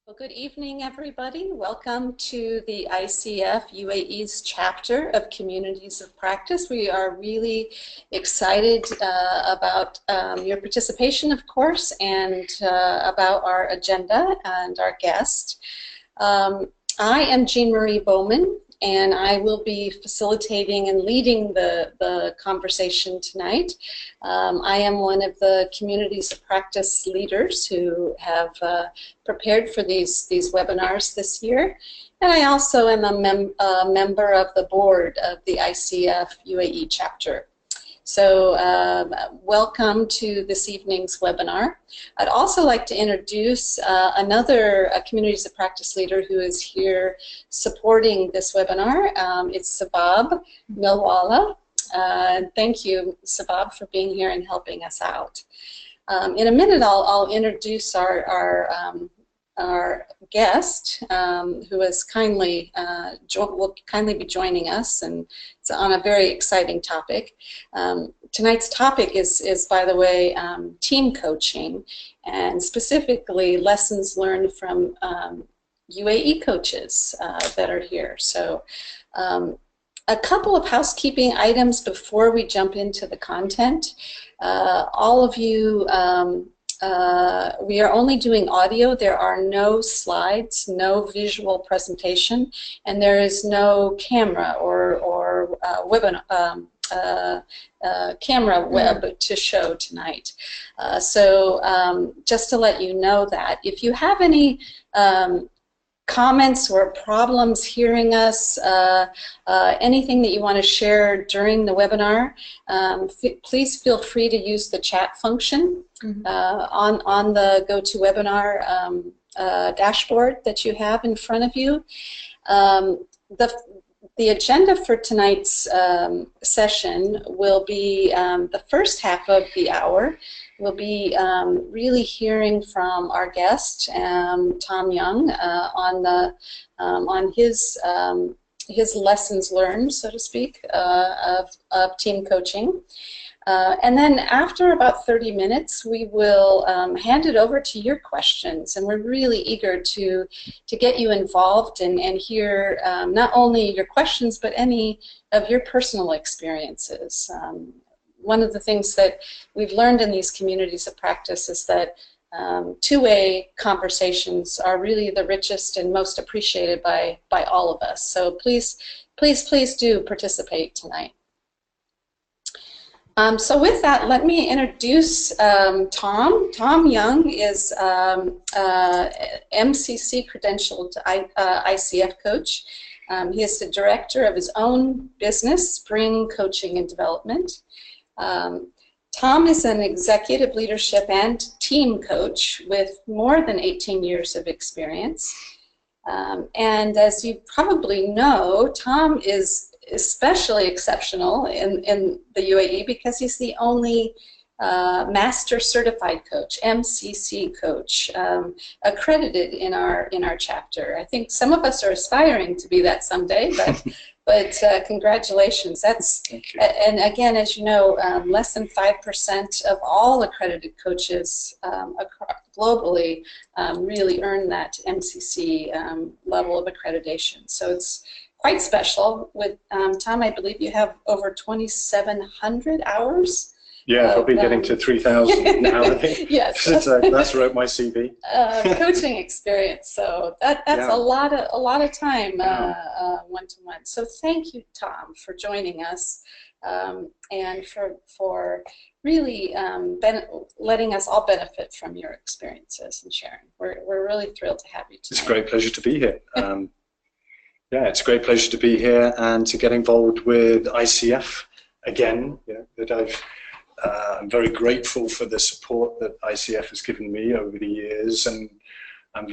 Well, good evening, everybody. Welcome to the ICF UAE's chapter of Communities of Practice. We are really excited about your participation, of course, and about our agenda and our guest. I am Jean Marie Bowman, and I will be facilitating and leading the conversation tonight. I am one of the Communities of Practice leaders who have prepared for these webinars this year. And I also am a member of the board of the ICF UAE chapter. So welcome to this evening's webinar. I'd also like to introduce another Communities of Practice leader who is here supporting this webinar. It's Sabab Milwala. Thank you, Sabab, for being here and helping us out. In a minute, I'll introduce our guest, who is will kindly be joining us, and it's on a very exciting topic. Tonight's topic is, by the way, team coaching, and specifically lessons learned from UAE coaches that are here. So a couple of housekeeping items before we jump into the content. All of you, we are only doing audio. There are no slides, no visual presentation, and there is no camera or camera web to show tonight. So just to let you know that, if you have any comments or problems hearing us, anything that you want to share during the webinar, please feel free to use the chat function on the GoToWebinar dashboard that you have in front of you. The agenda for tonight's session will be the first half of the hour. We'll be really hearing from our guest, Tom Young, on his lessons learned, so to speak, of team coaching. And then after about 30 minutes, we will hand it over to your questions, and we're really eager to get you involved and hear not only your questions, but any of your personal experiences. One of the things that we've learned in these communities of practice is that two-way conversations are really the richest and most appreciated by all of us. So please do participate tonight. So with that, let me introduce Tom. Tom Young is MCC credentialed ICF coach. He is the director of his own business, Spring Coaching and Development. Tom is an executive leadership and team coach with more than 18 years of experience. And as you probably know, Tom is especially exceptional in the UAE because he's the only master certified coach, MCC coach, accredited in our chapter. I think some of us are aspiring to be that someday, but congratulations. And again, as you know, less than 5% of all accredited coaches globally really earn that MCC level of accreditation. So it's quite special. With Tom, I believe you have over 2,700 hours. Yeah, probably getting to 3,000 now, I think. Yes. That's wrote my CV. Coaching experience. So that's a lot of time one-to-one. So thank you, Tom, for joining us and for really letting us all benefit from your experiences and sharing. We're really thrilled to have you tonight. It's a great pleasure to be here. Yeah, it's a great pleasure to be here and to get involved with ICF again. I'm very grateful for the support that ICF has given me over the years, and I'm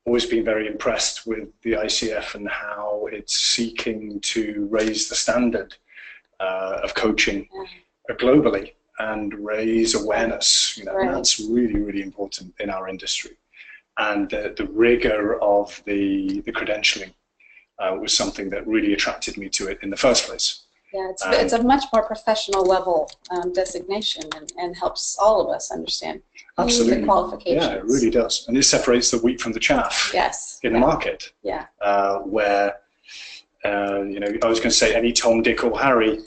always been very impressed with the ICF and how it's seeking to raise the standard of coaching globally and raise awareness. Right. That's really, really important in our industry. And the rigor of the credentialing was something that really attracted me to it in the first place. Yeah, it's a much more professional level designation, and helps all of us understand Absolutely. the qualifications. Yeah, it really does. And it separates the wheat from the chaff. Yes. In the market. Yeah. Where, you know, I was going to say any Tom, Dick or Harry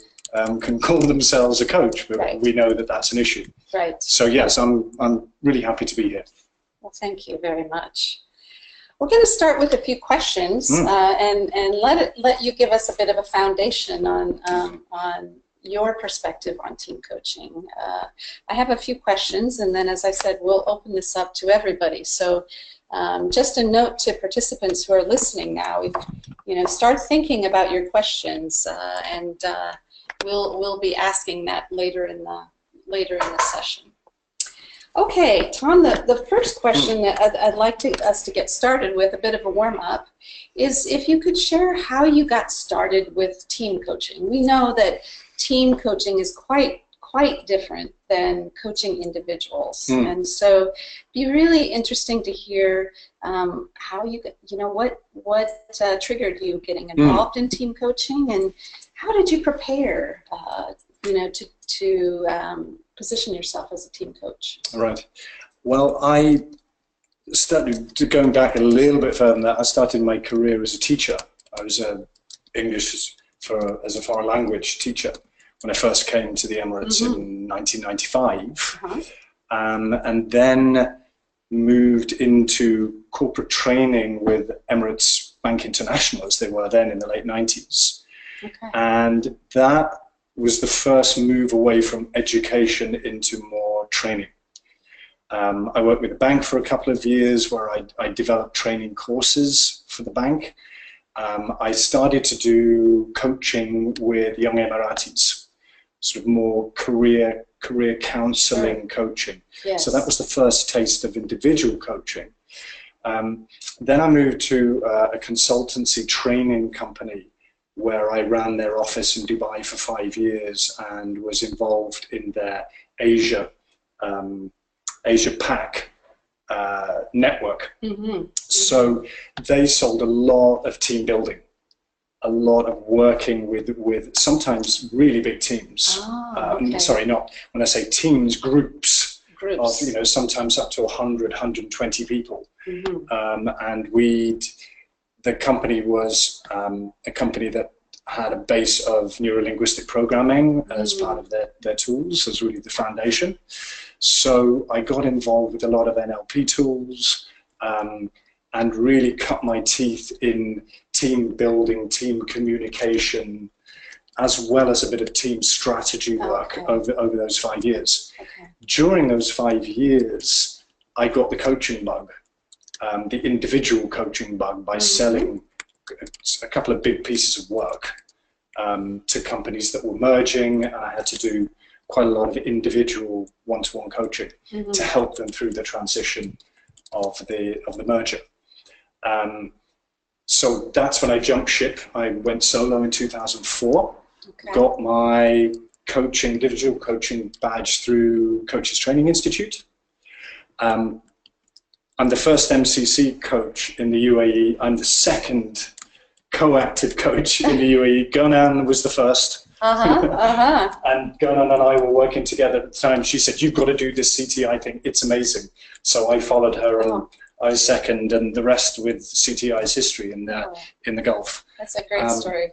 can call themselves a coach, but right. we know that that's an issue. Right. So yes, I'm really happy to be here. Well, thank you very much. We're going to start with a few questions, and let you give us a bit of a foundation on your perspective on team coaching. I have a few questions, and then, as I said, we'll open this up to everybody. So, just a note to participants who are listening now: you know, start thinking about your questions, and we'll be asking that later in the session. Okay, Tom, the first question that I'd like us to get started with, a bit of a warm-up, is if you could share how you got started with team coaching. We know that team coaching is quite different than coaching individuals, and so it'd be really interesting to hear how you know what triggered you getting involved in team coaching, and how did you prepare you know, to position yourself as a team coach? Right. Well, I started going back a little bit further than that. I started my career as a teacher. I was English as a foreign language teacher when I first came to the Emirates in 1995, and then moved into corporate training with Emirates Bank International, as they were then in the late 90s. Okay. And that was the first move away from education into more training. I worked with the bank for a couple of years where I developed training courses for the bank. I started to do coaching with young Emiratis, sort of more career counseling coaching. Yes. So that was the first taste of individual coaching. Then I moved to a consultancy training company where I ran their office in Dubai for 5 years and was involved in their Asia Pac network. So they sold a lot of team building, a lot of working with sometimes really big teams. Okay. Sorry, not when I say teams, groups of, you know, sometimes up to 100, 120 people. And the company was a company that had a base of neuro-linguistic programming as part of their tools, as really the foundation. So I got involved with a lot of NLP tools and really cut my teeth in team building, team communication, as well as a bit of team strategy work over those 5 years. During those 5 years, I got the coaching bug, the individual coaching bug, by selling a couple of big pieces of work to companies that were merging, and I had to do quite a lot of individual one-to-one coaching to help them through the transition of the merger. So that's when I jumped ship. I went solo in 2004, got my individual coaching badge through Coaches Training Institute. I'm the first MCC coach in the UAE. I'm the second co-active coach in the UAE. Gonan was the first. And Gonan and I were working together at the time. She said, "You've got to do this CTI thing. It's amazing." So I followed her, and I was second, and the rest with CTI's history in the Gulf. That's a great story.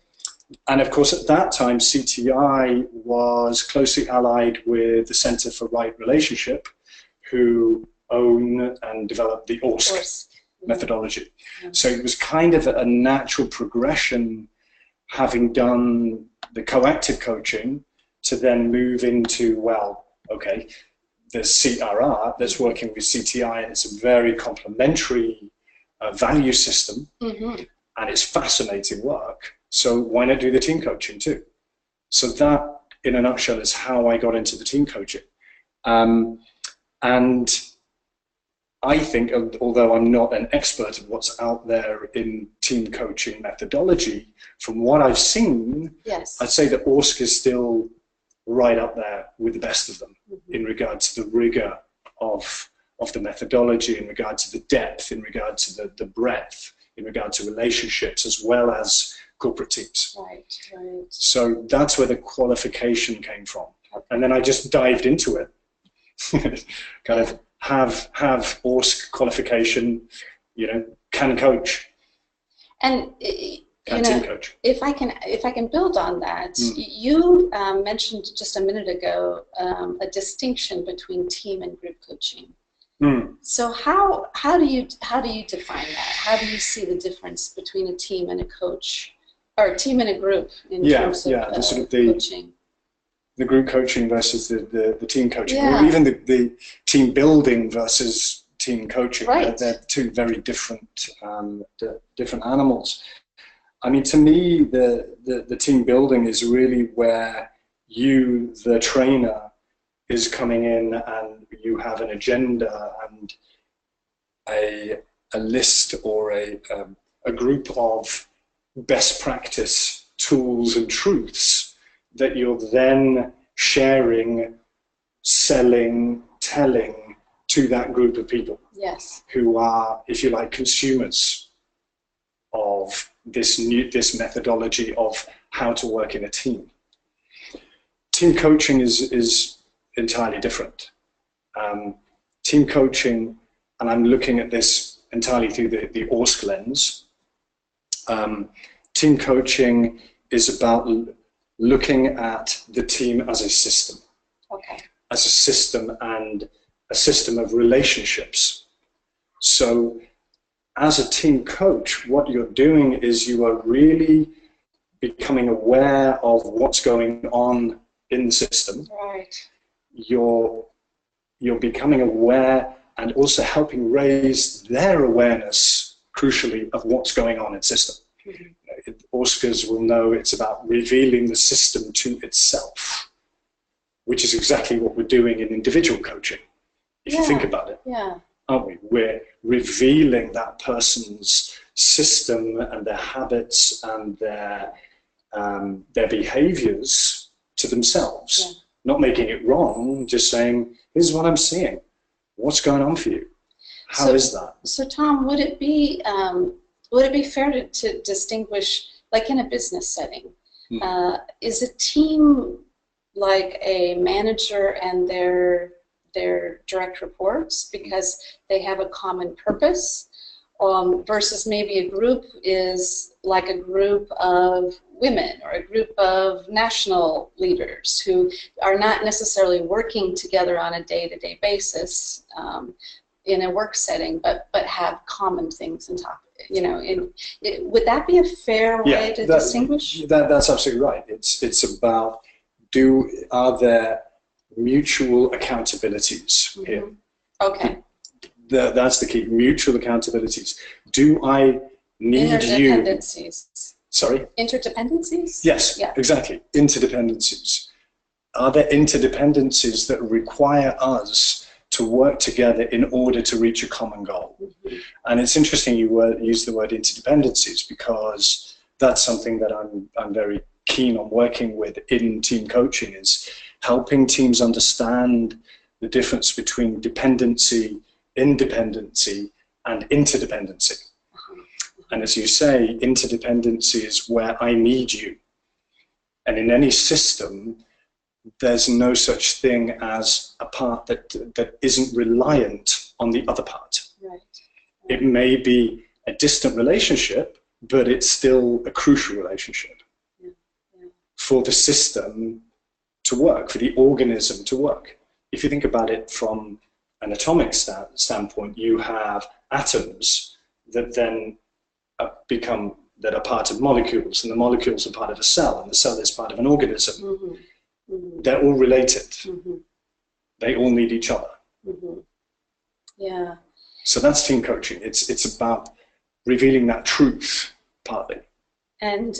And of course, at that time, CTI was closely allied with the Center for Right Relationship, who own and develop the ORSC methodology. So it was kind of a natural progression, having done the coactive coaching, to then move into, well, okay, there's CRR that's working with CTI, and it's a very complementary value system, and it's fascinating work. So why not do the team coaching too? So that, in a nutshell, is how I got into the team coaching. And I think, although I'm not an expert in what's out there in team coaching methodology, from what I've seen, I'd say that ORSC is still right up there with the best of them in regard to the rigor of the methodology, in regard to the depth, in regard to the breadth, in regard to relationships, as well as corporate teams. Right, right. So that's where the qualification came from. Okay. And then I just dived into it. Kind of have ORSC qualification, can coach. And Team coach. if I can build on that, you mentioned just a minute ago a distinction between team and group coaching. So how do you define that? How do you see the difference between a team and a coach, or a team and a group in terms of coaching? The group coaching versus the team coaching, or even the team building versus team coaching. Right. They're two very different animals. I mean, to me, the team building is really where you, the trainer, is coming in and you have an agenda and a list or a group of best practice tools and truths that you're then sharing, selling, telling to that group of people. Yes. Who are, if you like, consumers of this methodology of how to work in a team. Team coaching is entirely different. Team coaching, and I'm looking at this entirely through the ORSC lens. Team coaching is about looking at the team as a system. Okay. As a system, and a system of relationships. So as a team coach, what you're doing is you are really becoming aware of what's going on in the system. Right. You're becoming aware and also helping raise their awareness, crucially, of what's going on in the system. ORSCers will know it's about revealing the system to itself, which is exactly what we're doing in individual coaching, if you think about it. Yeah. Aren't we? We're revealing that person's system and their habits and their behaviors to themselves. Not making it wrong, just saying, here's what I'm seeing. What's going on for you? How is that? So Tom, would it be fair to distinguish, like in a business setting, is a team like a manager and their direct reports because they have a common purpose, versus maybe a group is like a group of women or a group of national leaders who are not necessarily working together on a day-to-day basis in a work setting, but have common things and talk. Would that be a fair way to distinguish? That's absolutely right. It's about are there mutual accountabilities here? Okay. That's the key. Mutual accountabilities. Do I need you? Interdependencies. Sorry? Interdependencies? Yes, exactly. Interdependencies. Are there interdependencies that require us to work together in order to reach a common goal? And it's interesting you use the word interdependencies, because that's something that I'm very keen on working with in team coaching, is helping teams understand the difference between dependency, independency, and interdependency. And as you say, interdependency is where I need you. And in any system, there's no such thing as a part that isn't reliant on the other part. Right. It may be a distant relationship, but it's still a crucial relationship for the system to work, for the organism to work. If you think about it from an atomic standpoint, you have atoms that then that are part of molecules, and the molecules are part of a cell, and the cell is part of an organism. They're all related. They all need each other. Yeah. So that's team coaching. It's about revealing that truth, partly. And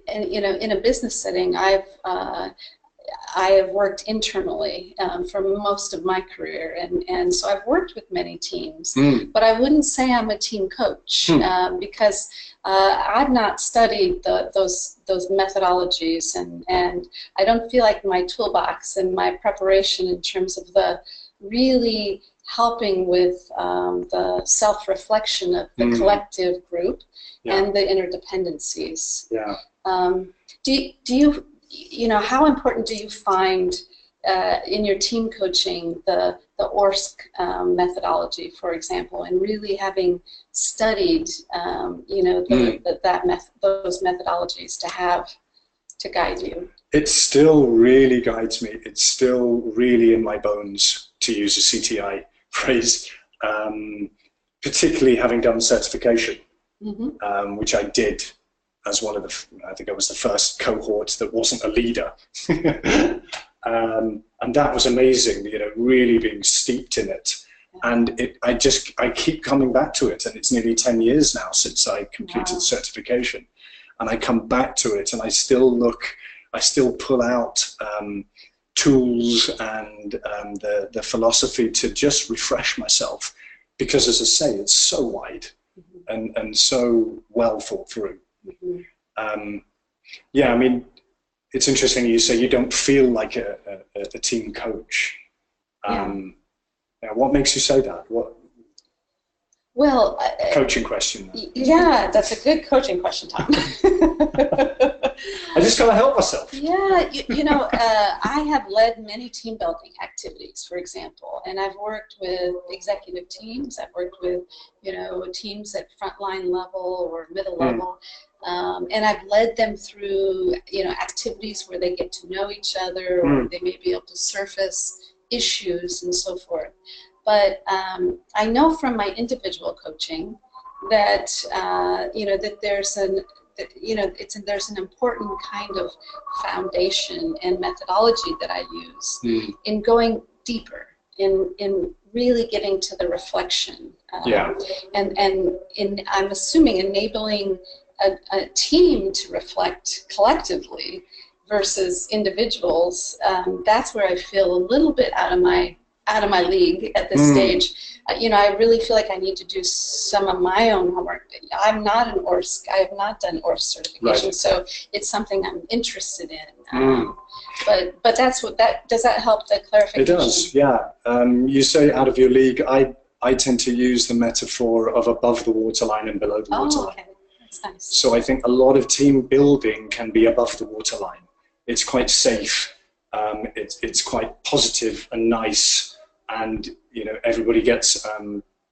in a business setting, I have worked internally for most of my career, and so I've worked with many teams. But I wouldn't say I'm a team coach because I've not studied those methodologies, and I don't feel like my toolbox and my preparation in terms of really helping with the self-reflection of the collective group and the interdependencies. Yeah. Do you know, how important do you find in your team coaching the ORSC methodology, for example, and really having studied, you know, those methodologies to guide you? It still really guides me. It's still really in my bones, to use a CTI phrase, particularly having done certification, which I did as one of the, I think I was the first cohort that wasn't a leader. And that was amazing, you know, really being steeped in it. And I keep coming back to it, and it's nearly 10 years now since I completed certification. And I come back to it, and I still pull out tools and the philosophy to just refresh myself, because, as I say, it's so wide and so well thought through. Yeah, I mean, it's interesting you say you don't feel like a team coach. Now, what makes you say that? Well, coaching question. Yeah, that's a good coaching question, Tom. I just gotta help myself. Yeah, you know, I have led many team building activities, for example, and I've worked with executive teams. I've worked with, you know, teams at frontline level or middle level, and I've led them through, you know, activities where they get to know each other, or they may be able to surface issues and so forth. But I know from my individual coaching that you know, that there's there's an important kind of foundation and methodology that I use in going deeper, in really getting to the reflection, and I'm assuming enabling a team to reflect collectively versus individuals. That's where I feel a little bit out of my league at this stage. You know, I really feel like I need to do some of my own homework. I'm not an ORSC. I have not done ORSC certification, so it's something I'm interested in. But that's does that help the clarification? It does, yeah. You say out of your league. I tend to use the metaphor of above the waterline and below the waterline. Okay. That's nice. So I think a lot of team building can be above the waterline. It's quite safe. It's quite positive and nice, and you know, everybody gets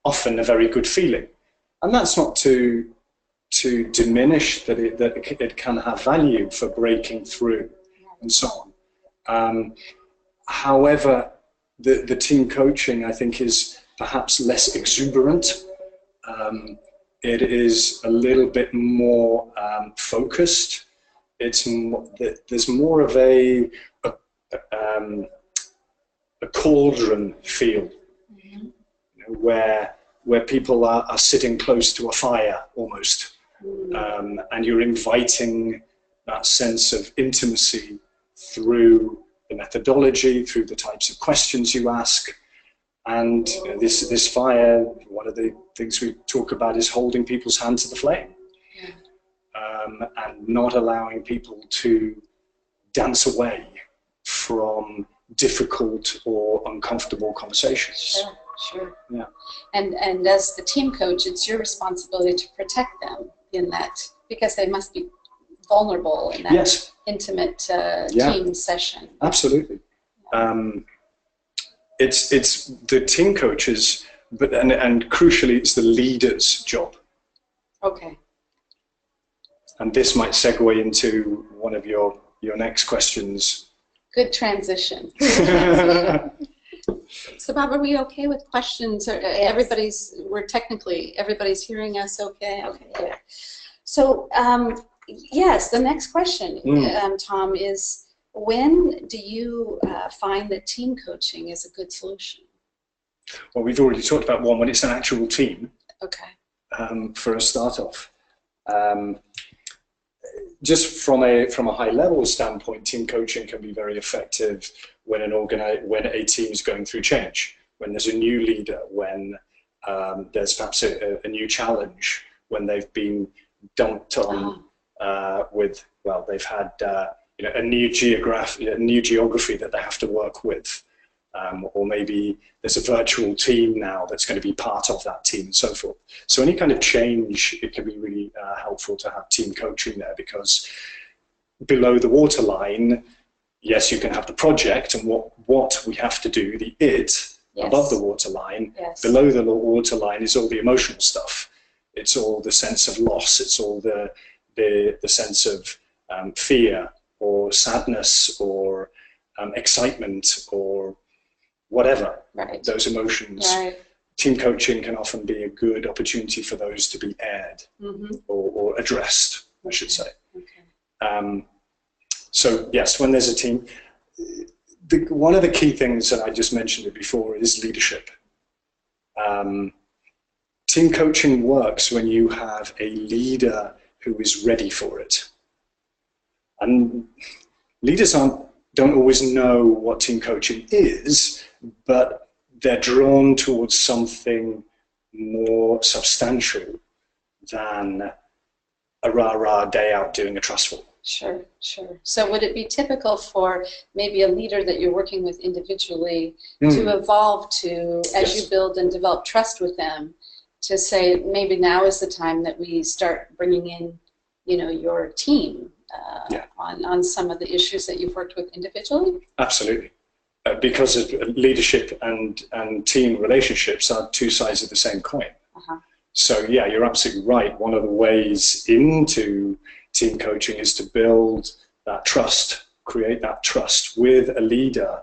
often a very good feeling, and that's not to diminish that it can have value for breaking through and so on. However, the team coaching, I think, is perhaps less exuberant. It is a little bit more focused. There's more of a cauldron feel, you know, where people are sitting close to a fire almost, and you're inviting that sense of intimacy through the methodology, through the types of questions you ask. And you know, this fire, one of the things we talk about is holding people's hand to the flame, and not allowing people to dance away from difficult or uncomfortable conversations. Sure. Yeah. And as the team coach, it's your responsibility to protect them in that, because they must be vulnerable in that intimate team session. Absolutely. It's the team coaches, but and crucially, it's the leader's job. Okay. And this might segue into one of your next questions. Good transition. So, Bob, are we okay with questions? Or everybody's hearing us okay? Okay, yeah. So, yes, the next question, Tom, is when do you find that team coaching is a good solution? Well, we've already talked about one when it's an actual team. Okay. For a start off. Just from a high level standpoint, team coaching can be very effective when when a team is going through change, when there's a new leader, when there's perhaps a new challenge, when they've been dumped on they've had you know, a new geography that they have to work with, or maybe there's a virtual team now that's going to be part of that team and so forth. So any kind of change, it can be really helpful to have team coaching there, because below the waterline, yes, you can have the project and what we have to do, the it, yes, above the waterline. Yes. Below the waterline is all the emotional stuff. It's all the sense of loss. It's all the sense of fear or sadness or excitement or whatever, right, those emotions. Right. Team coaching can often be a good opportunity for those to be aired, mm-hmm, or addressed, I should say. Okay. So yes, when there's a team, one of the key things, and I just mentioned it before, is leadership. Team coaching works when you have a leader who is ready for it. And leaders don't always know what team coaching is, but they're drawn towards something more substantial than a rah-rah day out doing a trust fall. Sure, sure. So would it be typical for maybe a leader that you're working with individually to evolve to, as you build and develop trust with them, to say maybe now is the time that we start bringing in, your team on some of the issues that you've worked with individually? Absolutely. Because of leadership and team relationships are two sides of the same coin. Uh-huh. So yeah, you're absolutely right. One of the ways into team coaching is to build that trust, create that trust with a leader,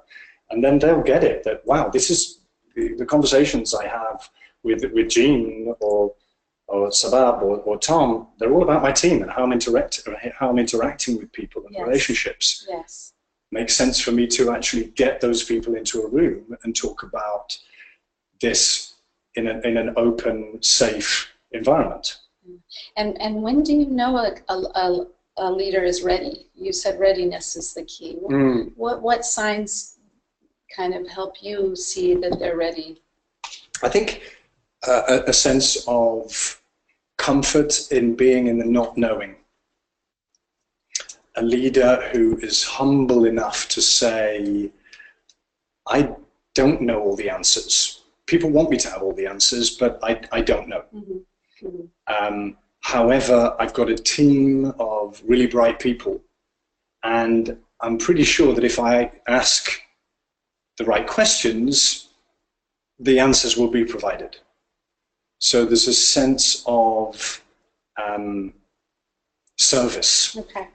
and then they'll get it that, wow, this is the conversations I have with Jean or Sabab or Tom, they're all about my team and how I'm interacting with people and relationships. Yes. Makes sense for me to actually get those people into a room and talk about this in an open, safe environment. And when do you know a leader is ready? You said readiness is the key. What signs kind of help you see that they're ready? I think a sense of comfort in being in the not knowing. A leader who is humble enough to say, I don't know all the answers. People want me to have all the answers, but I don't know. Mm-hmm. Mm-hmm. However, I've got a team of really bright people, and I'm pretty sure that if I ask the right questions, the answers will be provided. So there's a sense of service. Okay.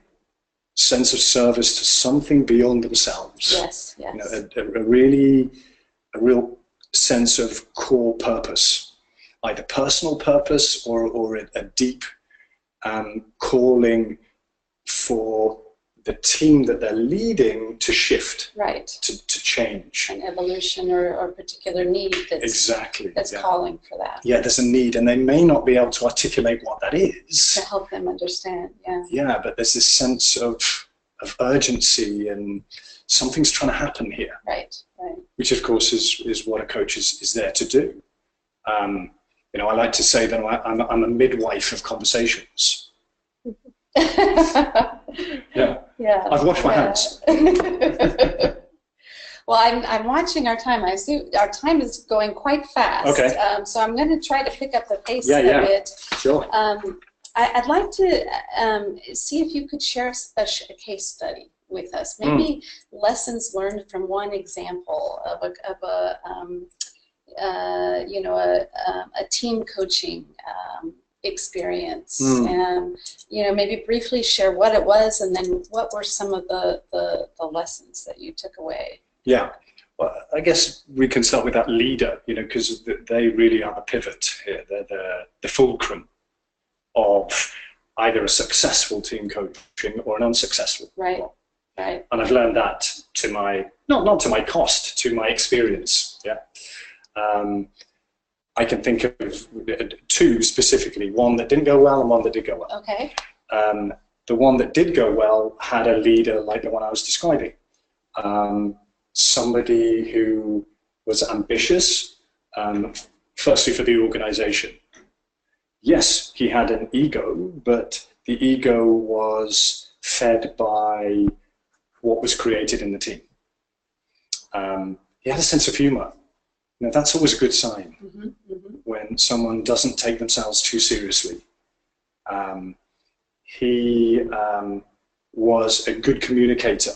Sense of service to something beyond themselves. Yes, yes. A real sense of core purpose. Either personal purpose or a deep calling for the team that they're leading to shift, right, to change. An evolution or a particular need that's calling for that. Yeah, there's a need, and they may not be able to articulate what that is. To help them understand, yeah. Yeah, but there's this sense of urgency and something's trying to happen here. Right, right. Which, of course, is what a coach is there to do. I like to say that I'm a midwife of conversations. Yeah. I've washed my hands. Well, I'm watching our time. I see our time is going quite fast. Okay. So I'm going to try to pick up the pace a bit. Sure. I'd like to see if you could share a case study with us. Maybe lessons learned from one example of a team coaching experience, and maybe briefly share what it was, and then what were some of the lessons that you took away. Yeah, well, I guess we can start with that leader, because they really are the pivot here. They're the fulcrum of either a successful team coaching or an unsuccessful one. Right. And I've learned that to my not to my cost, to my experience. Yeah. I can think of two specifically, one that didn't go well and one that did go well. Okay. The one that did go well had a leader like the one I was describing. Somebody who was ambitious, firstly for the organization. Yes, he had an ego, but the ego was fed by what was created in the team. he had a sense of humor. You know, that's always a good sign when someone doesn't take themselves too seriously. He was a good communicator.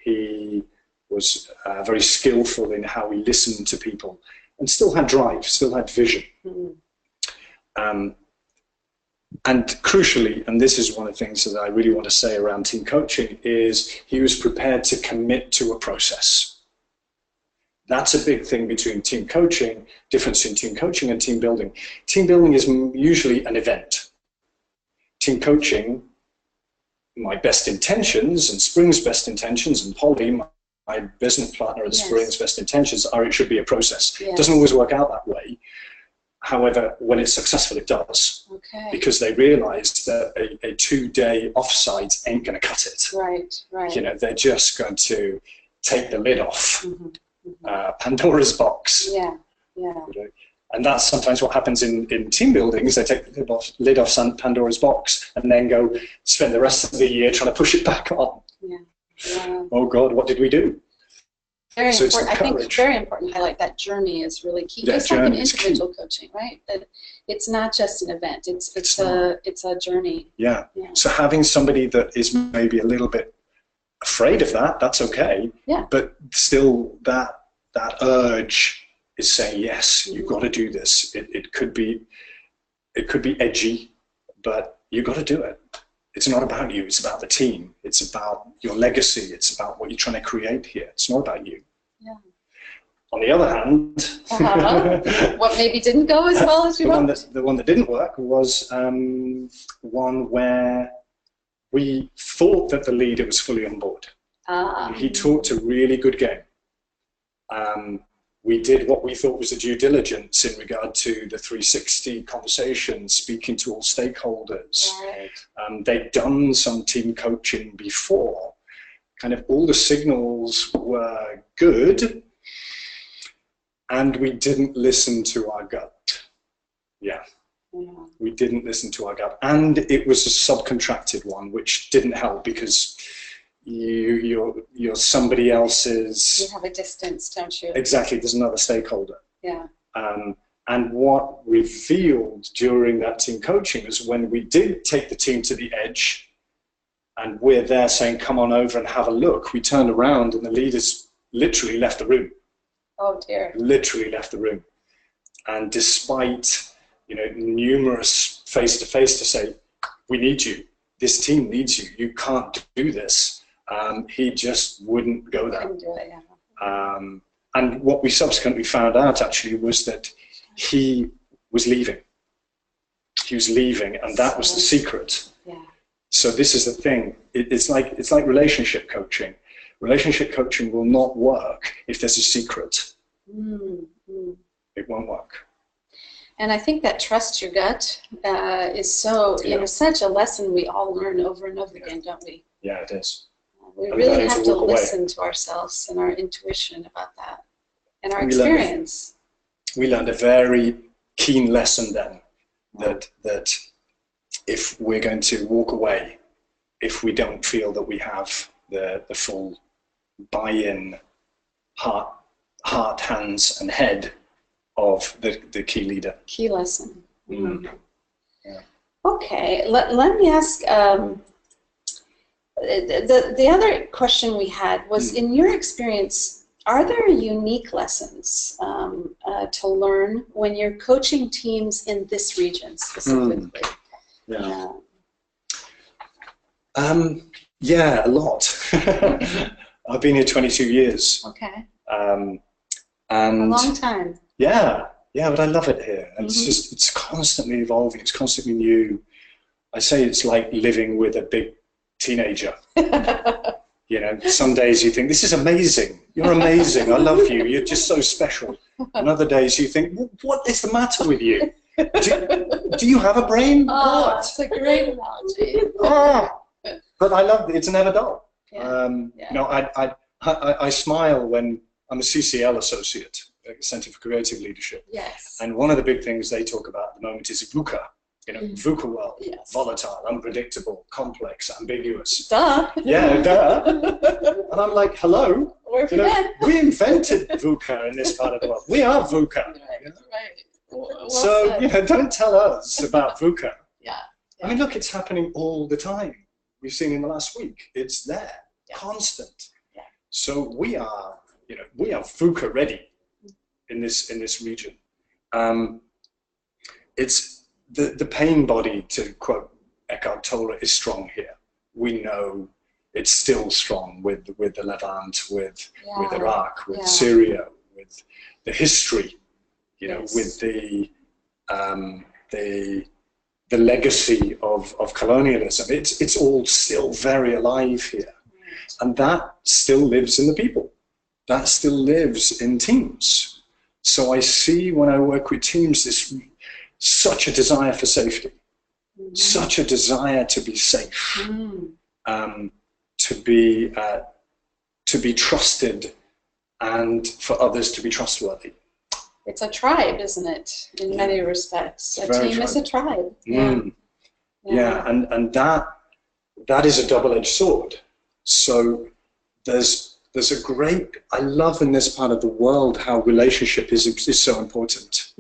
He was very skillful in how he listened to people, and still had drive, still had vision. And crucially, and this is one of the things that I really want to say around team coaching, is he was prepared to commit to a process. That's a big thing between team coaching, difference in team coaching and team building. Team building is usually an event. Team coaching, my best intentions and Spring's best intentions, and Polly, my business partner at Spring's best intentions, are it should be a process. It doesn't always work out that way. However, when it's successful, it does. Because they realize that a 2-day offsite ain't going to cut it. Right. You know, they're just going to take the lid off Pandora's box. Yeah. You know? And that's sometimes what happens in team buildings. They take the lid off Pandora's box and then go spend the rest of the year trying to push it back on. Oh God, what did we do? Very important. I think it's very important to highlight that journey is really key. Just like in individual coaching, right? That it's not just an event. It's a journey. Yeah. So having somebody that is maybe a little bit afraid of that, that's okay. Yeah. But still, that urge is saying, yes, you've got to do this. It could be edgy, but you've got to do it. It's not about you, it's about the team. It's about your legacy. It's about what you're trying to create here. It's not about you. Yeah. On the other hand, what maybe didn't go as well as you hoped? The one that didn't work was one where we thought that the leader was fully on board. He talked a really good game. We did what we thought was the due diligence in regard to the 360 conversation, speaking to all stakeholders. They'd done some team coaching before. Kind of all the signals were good, and we didn't listen to our gut. We didn't listen to our gut. And it was a subcontracted one, which didn't help because you're somebody else's. You have a distance, don't you? Exactly. There's another stakeholder. Yeah. And what revealed during that team coaching is when we did take the team to the edge, and we're there saying, "Come on over and have a look." We turned around, and the leaders literally left the room. Oh dear. Literally left the room. And despite numerous face-to-face to say, "We need you. This team needs you. You can't do this." He just wouldn't go there. Couldn't do it, yeah. And what we subsequently found out actually was that he was leaving. He was leaving, and that was the secret. Yeah. So this is the thing. It's like relationship coaching. Relationship coaching will not work if there's a secret. It won't work. And I think that trust your gut is so such a lesson we all learn over and over again, don't we? Yeah, it is. We really have to listen to ourselves and our intuition about that, and our experience. We learned a very keen lesson then, that if we're going to walk away, if we don't feel that we have the full buy-in, heart, hands, and head of the key leader. Key lesson. Okay, let me ask. The other question we had was, in your experience, are there unique lessons to learn when you're coaching teams in this region specifically? Yeah, a lot. I've been here 22 years. Okay. And a long time. Yeah, but I love it here. And it's constantly evolving. It's constantly new. I say it's like living with a big teenager. Some days you think, this is amazing. You're amazing. I love you. You're just so special. And other days you think, what is the matter with you? Do you have a brain? Oh, that's a great analogy. But I love it. It's never dull. Yeah. I smile when I'm a CCL associate, Centre for Creative Leadership. Yes. And one of the big things they talk about at the moment is VUCA. You know, VUCA world, Yes. volatile, unpredictable, complex, ambiguous. Duh. Yeah, duh. And I'm like, hello. Where have You you know, been? we invented VUCA in this part of the world. We are VUCA. Right, You know? right. Well So, said. you know, don't tell us about VUCA. Yeah. I mean, look, it's happening all the time. We've seen in the last week. It's there, Yeah. constant. Yeah. So we are, you know, we are VUCA ready in this region. It's the pain body, to quote Eckhart Tolle, is strong here. We know it's still strong with the Levant, with Iraq, with Syria, with the history, you know, with the legacy of colonialism. It's all still very alive here, and that still lives in the people. That still lives in teams. So I see when I work with teams this such a desire for safety, such a desire to be safe, to be trusted, and for others to be trustworthy. It's a tribe, isn't it? In many respects, a team is a tribe. Yeah, and that is a double-edged sword. So there's a great, I love in this part of the world how relationship is so important.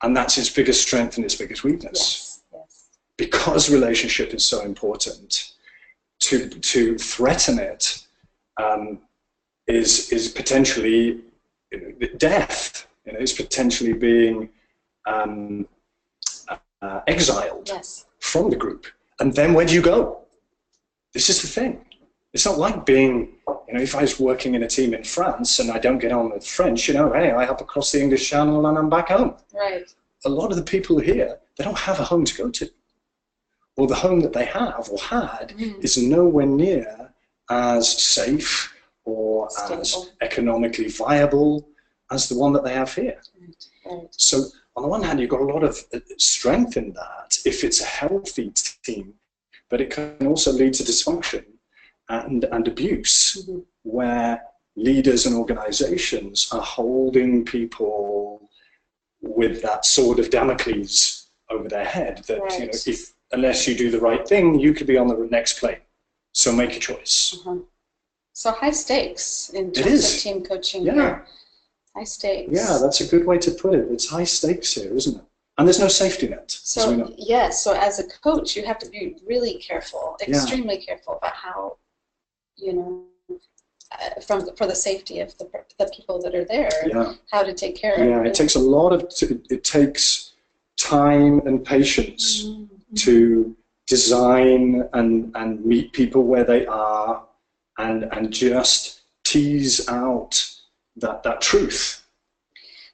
And that's its biggest strength and its biggest weakness. Yes. Because relationship is so important, to threaten it is potentially death. You know, is potentially being exiled from the group. And then where do you go? This is the thing. It's not like being, you know, if I was working in a team in France and I don't get on with French, you know, hey, I hop across the English Channel and I'm back home. Right. A lot of the people here, they don't have a home to go to. Or the home that they have or had is nowhere near as safe or as economically viable as the one that they have here. Right. So on the one hand, you've got a lot of strength in that if it's a healthy team, but it can also lead to dysfunction and abuse, where leaders and organizations are holding people with that sword of Damocles over their head that, you know, unless you do the right thing, you could be on the next plane. So make a choice. So high stakes in terms of team coaching here. High stakes. Yeah, that's a good way to put it. It's high stakes here, isn't it? And there's no safety net. So, so as a coach, you have to be really careful, extremely careful about how, you know, for the safety of the people that are there, how to take care of it. It takes a lot of, it takes time and patience to design and meet people where they are and just tease out that truth.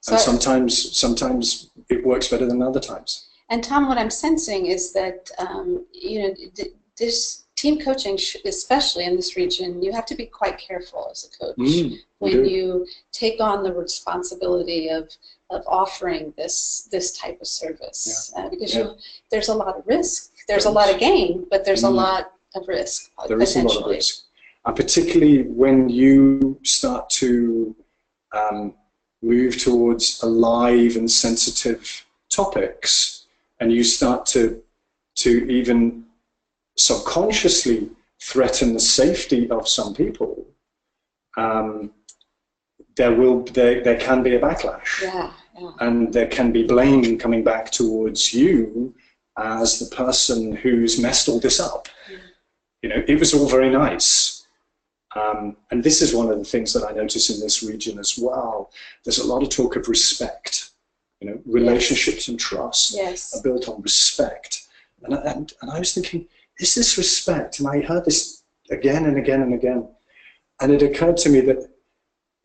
So, and sometimes it works better than other times. And Tom, what I'm sensing is that you know, this team coaching, especially in this region, you have to be quite careful as a coach when you take on the responsibility of offering this type of service, because there's a lot of risk. There's a lot of gain, but there's a lot of risk. There is a lot of risk, and particularly when you start to move towards alive and sensitive topics, and you start to even subconsciously threaten the safety of some people, there can be a backlash, and there can be blame coming back towards you as the person who's messed all this up. You know, it was all very nice. And this is one of the things that I notice in this region as well. There's a lot of talk of respect. You know, relationships and trust are built on respect. And I was thinking, is this respect? And I heard this again and again and again. And it occurred to me that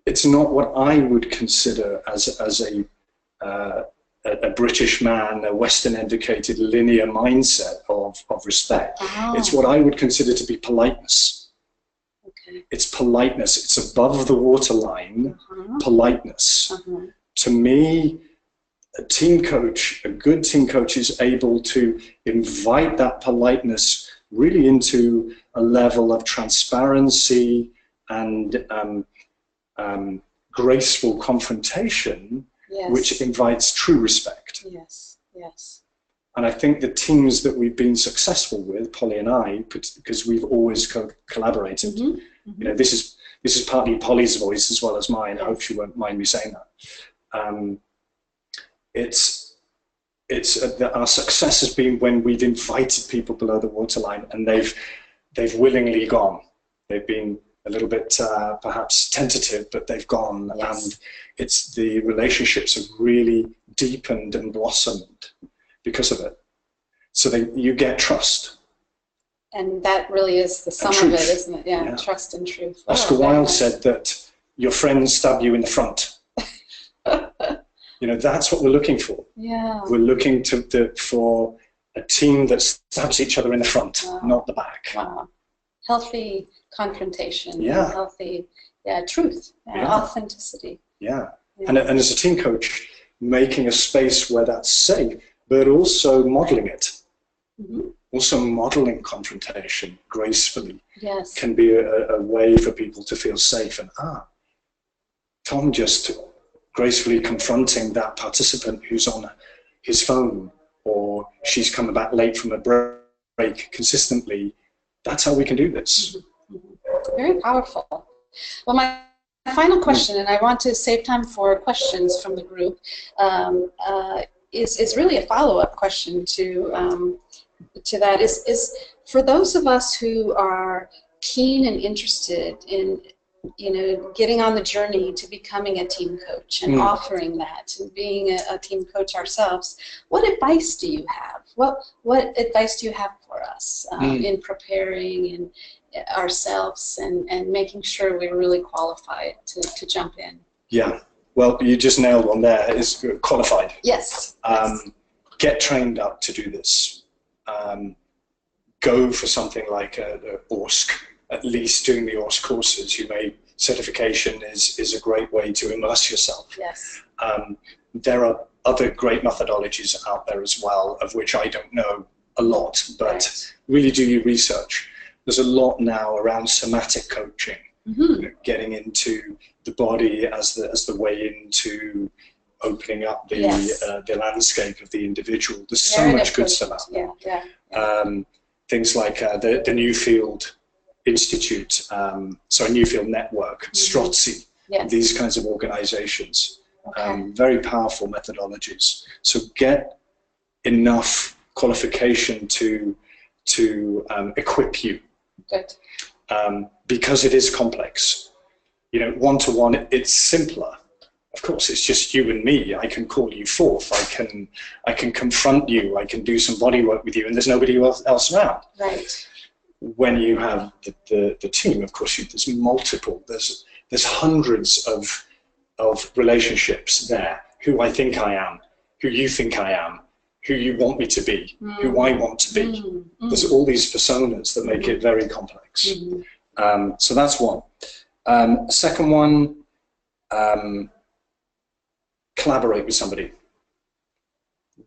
it's not what I would consider as a British man, a Western-educated linear mindset of respect. It's what I would consider to be politeness. It's politeness. It's above the waterline, politeness. To me, a team coach, a good team coach, is able to invite that politeness really into a level of transparency and graceful confrontation, which invites true respect. Yes. And I think the teams that we've been successful with, Polly and I, because we've always collaborated. Mm-hmm. Mm-hmm. You know, this is partly Polly's voice as well as mine. I hope she won't mind me saying that. Our success has been when we've invited people below the waterline and they've willingly gone. They've been a little bit perhaps tentative, but they've gone. Yes. And it's the relationships have really deepened and blossomed because of it. So you get trust. And that really is the sum of it, isn't it? Yeah, trust and truth. Oscar Wilde said that your friends stab you in the front. You know, that's what we're looking for. Yeah. We're looking for a team that stabs each other in the front, not the back. Wow. Healthy confrontation. Yeah. Healthy, truth, authenticity. Yeah. And as a team coach, making a space where that's safe, but also modeling it. Mm-hmm. Also modeling confrontation gracefully can be a way for people to feel safe. And Tom just gracefully confronting that participant who's on his phone, or she's coming back late from a break consistently. That's how we can do this. Mm-hmm. Very powerful. Well, my final question, and I want to save time for questions from the group, is really a follow-up question to that. Is for those of us who are keen and interested in getting on the journey to becoming a team coach and offering that and being a team coach ourselves, what advice do you have? What advice do you have for us in preparing ourselves and making sure we're really qualified to jump in? Yeah, well, you just nailed one there, is qualified. Yes. Get trained up to do this. Go for something like the ORSC. At least doing the ORSC courses, certification is a great way to immerse yourself. Yes. There are other great methodologies out there as well, of which I don't know a lot, but really do your research. There's a lot now around somatic coaching, getting into the body as the way into opening up the landscape of the individual. There's so much good stuff out there. Things like the Newfield Institute, Newfield Network, Strozzi, these kinds of organizations. Very powerful methodologies. So get enough qualification to equip you. Good. Because it is complex. You know, one-to-one, it's simpler. Of course, it's just you and me. I can call you forth. I can confront you. I can do some body work with you, and there's nobody else around. Right. When you have the team, of course, there's multiple. There's hundreds of relationships there. Who I think I am, who you think I am, who you want me to be, who I want to be. There's all these personas that make it very complex. So that's one. Second one, collaborate with somebody.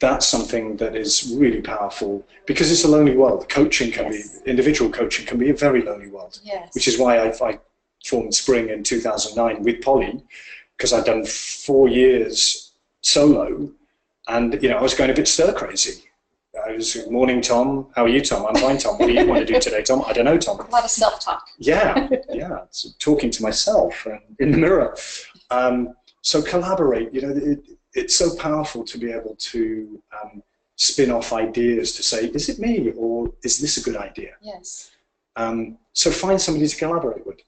That's something that is really powerful because it's a lonely world. Coaching can be, individual coaching can be a very lonely world, which is why I formed Spring in 2009 with Polly, because I'd done 4 years solo, and I was going a bit stir crazy. I was, morning, Tom. How are you, Tom? I'm fine, Tom. What do you want to do today, Tom? I don't know, Tom. A lot of self-talk. Yeah. So talking to myself in the mirror. So collaborate. It's so powerful to be able to spin off ideas to say, is it me or is this a good idea? Yes. So find somebody to collaborate with.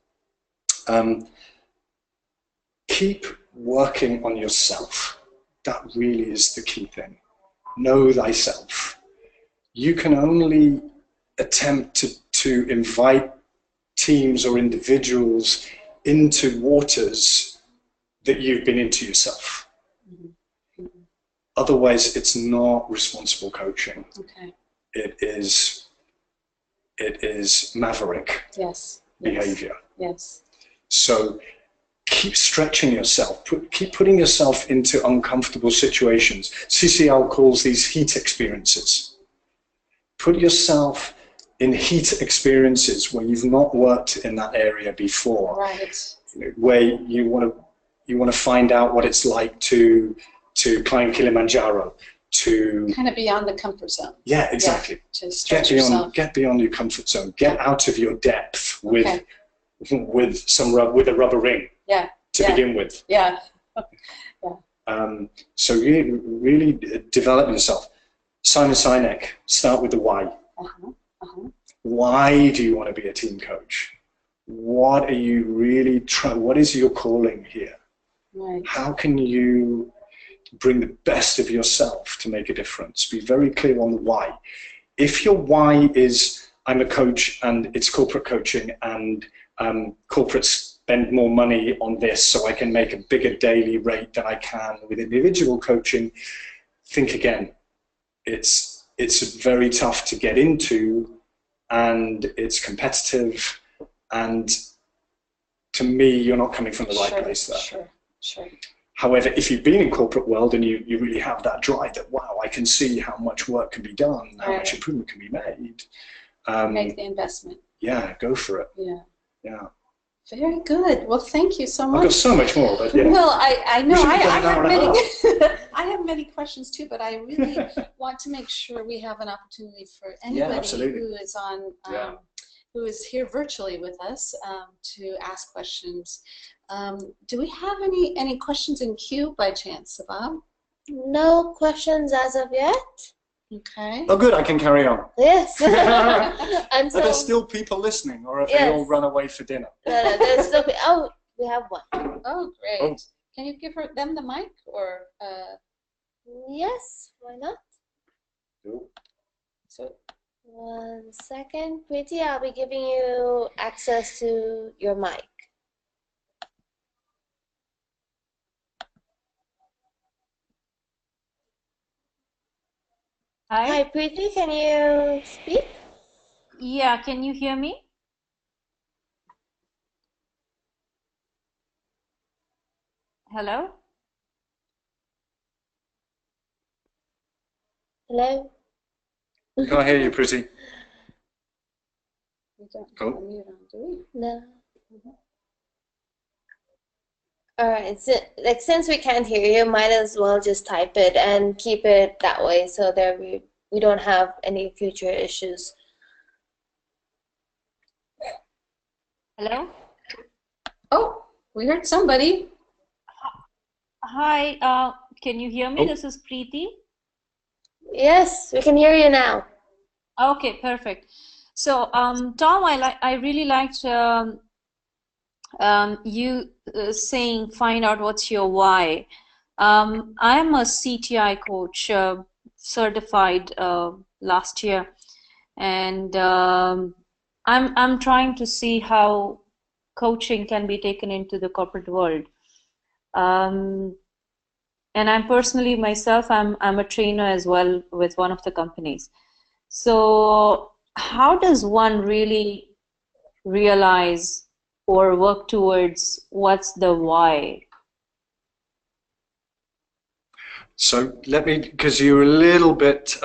Keep working on yourself. That really is the key thing. Know thyself. You can only attempt to invite teams or individuals into waters that you've been into yourself. Otherwise, it's not responsible coaching. Okay. It is maverick behavior. Yes. So keep stretching yourself. Keep putting yourself into uncomfortable situations. CCL calls these heat experiences. Put yourself in heat experiences where you've not worked in that area before. Right. Where you want to find out what it's like to climb Kilimanjaro, to kind of beyond the comfort zone. Yeah, exactly. To stretch yourself. Get beyond your comfort zone. Get out of your depth with Okay. with a rubber ring. Yeah. To begin with. Yeah. So really develop yourself. Simon Sinek, start with the why. Why do you want to be a team coach? What are you really trying? What is your calling here? Right. How can you bring the best of yourself to make a difference? Be very clear on the why. If your why is I'm a coach and it's corporate coaching and corporates spend more money on this so I can make a bigger daily rate than I can with individual coaching, think again. It's very tough to get into, and it's competitive, and to me, you're not coming from the right place there. Sure. However, if you've been in corporate world and you really have that drive that, wow, I can see how much work can be done, how much improvement can be made. Make the investment. Yeah, go for it. Yeah. Very good. Well, thank you so much. I've got so much more, but yeah. Well, I know I have many. I have many questions too, but I really want to make sure we have an opportunity for anybody who is on, who is here virtually with us, to ask questions. Do we have any questions in queue by chance, Bob? No questions as of yet. Okay. Oh, good. I can carry on. Yes. Are there still people listening, or have they all run away for dinner? No, there's still. Oh, we have one. Oh, great. Oh. Can you give them the mic, or? Yes. Why not? Cool. So, 1 second, Preeti. I'll be giving you access to your mic. Hi, Preeti, can you speak? Yeah, can you hear me? Hello? Hello? Can't hear you, Preeti. We don't have a mute on, do we? No. All right, so, since we can't hear you, might as well just type it and keep it that way so that we don't have any future issues. Hello? Oh, we heard somebody. Hi, can you hear me? This is Preeti. Yes, we can hear you now. Okay, perfect. So, Tom, I really liked you saying find out what's your why. I'm a CTI coach, certified last year, and I'm trying to see how coaching can be taken into the corporate world. And I'm personally myself, I'm a trainer as well with one of the companies. So how does one really realize or work towards what's the why? So let me, because you're a little bit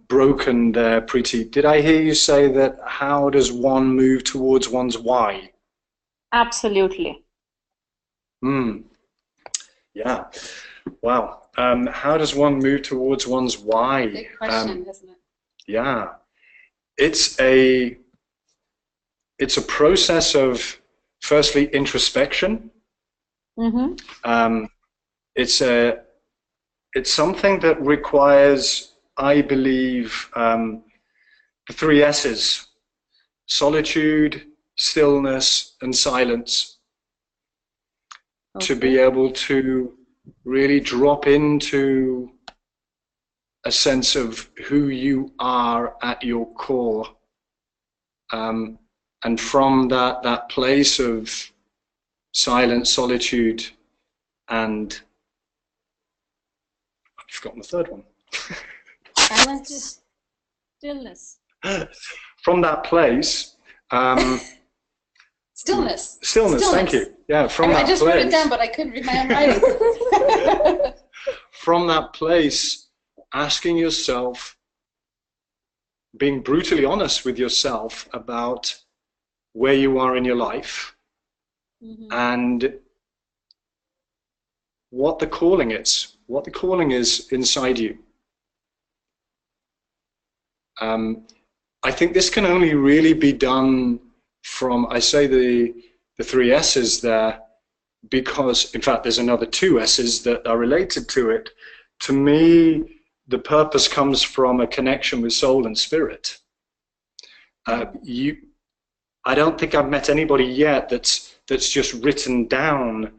broken there, Preeti. Did I hear you say that how does one move towards one's why? Absolutely. Yeah. Wow. How does one move towards one's why? Big question, isn't it? Yeah. It's a process of, firstly, introspection. Mm-hmm. It's something that requires, I believe, the 3 S's: solitude, stillness, and silence. Okay. To be able to really drop into a sense of who you are at your core. And from that place of silence, solitude, and I've forgotten the third one. Silence, stillness. From that place, Stillness. Stillness. Thank you. Yeah, from that place. I just wrote it down, but I couldn't read my own writing. From that place, asking yourself, being brutally honest with yourself about where you are in your life, and what the calling is. what the calling is inside you. I think this can only really be done from, I say the three S's there, because in fact there's another two S's that are related to it. To me, the purpose comes from a connection with soul and spirit. I don't think I've met anybody yet that's just written down